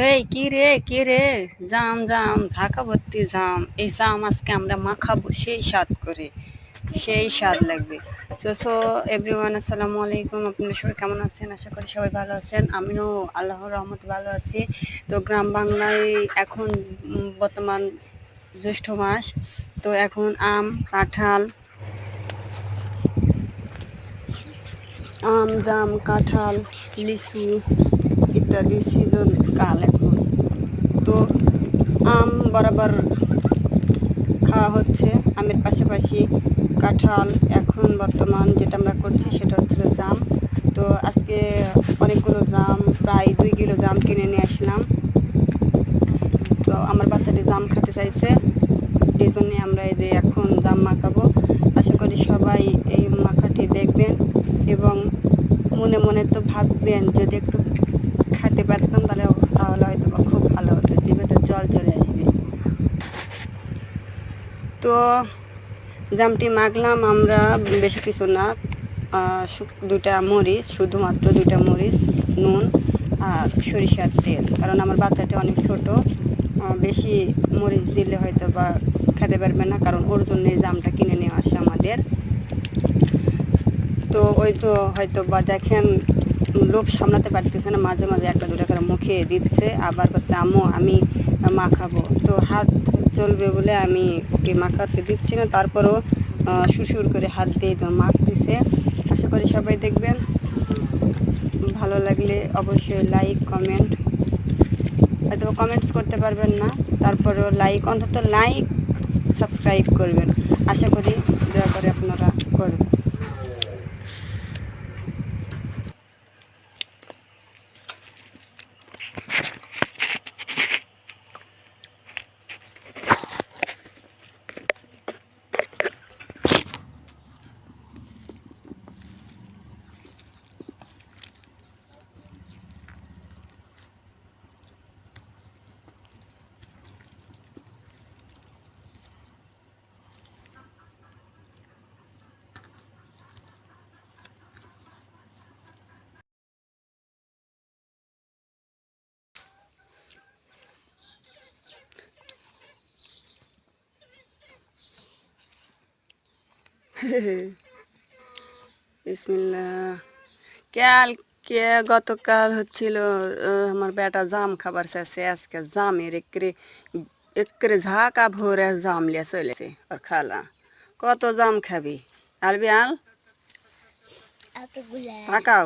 এই কি রে জাম জাম ঝাঁকা ভর্তি জাম। এই জাম আজকে আমরা মাখাবো সেই স্বাদ করে, সেই স্বাদ লাগবে। সো এভরিওয়ান, আসসালামু আলাইকুম। আপনারা সবাই কেমন আছেন? আশা করি সবাই ভালো আছেন। আমিও আল্লাহর রহমতে ভালো আছি। তো গ্রাম বাংলায় এখন বর্তমান জ্যৈষ্ঠ মাস, তো এখন আম, কাঁঠাল, জাম, কাঁঠাল, লিচু ইত্যাদি সিজন কাল এখন। তো আম বরাবর খাওয়া হচ্ছে, আমের পাশাপাশি কাঁঠাল। এখন বর্তমান যেটা আমরা করছি সেটা হচ্ছিল জাম। তো আজকে অনেকগুলো জাম, প্রায় 2 কিলো জাম কিনে নিয়ে আসলাম। তো আমার বাচ্চাটি জাম খেতে চাইছে, এই জন্যে আমরা এই যে এখন জাম মাখাবো। আশা করি সবাই এই মাখাটি দেখবেন এবং মনে মনে তো ভাববেন যদি একটু খেতে পারতাম তাহলে হয়তো খুব ভালো হতো, জিভে তো জল চলে আসবে। তো জামটি মাখলাম আমরা, বেশি কিছু না, 2টা মরিচ, শুধুমাত্র 2টা মরিচ, নুন আর সরিষার তেল। কারণ আমার বাচ্চাটা অনেক ছোট, বেশি মরিচ দিলে হয়তো বা খেতে পারবে না, কারণ ওর জন্য এই জামটা কিনে নিয়ে আসে আমাদের। তো ওই তো হয়তো বা দেখেন লোভ সামলাতে পারতেছে না, মাঝে মাঝে 1-2টা করে মুখে দিচ্ছে, আবার হচ্ছে আম্মু আমি মাখাবো। তো হাত চলবে বলে আমি ওকে মাখাতে দিচ্ছি না, তারপরও সুসুর করে হাত দিয়ে তো মাখতেছে। আশা করি সবাই দেখবেন, ভালো লাগলে অবশ্যই লাইক কমেন্ট, হয়তো কমেন্টস করতে পারবেন না, তারপরেও লাইক, অন্তত লাইক সাবস্ক্রাইব করবেন। আশা করি দয়া করে আপনারা করবেন। বিসমিল্লাহ। কালকে গতকাল হচ্ছিল আমার বেটা জাম খাবার চাইছে, আজকে জামের একরে একরে ঝাঁকা ভরে জাম লিয়ে চলেছে আর খালা। কত জাম খাবি? আলবি আল তাকাও।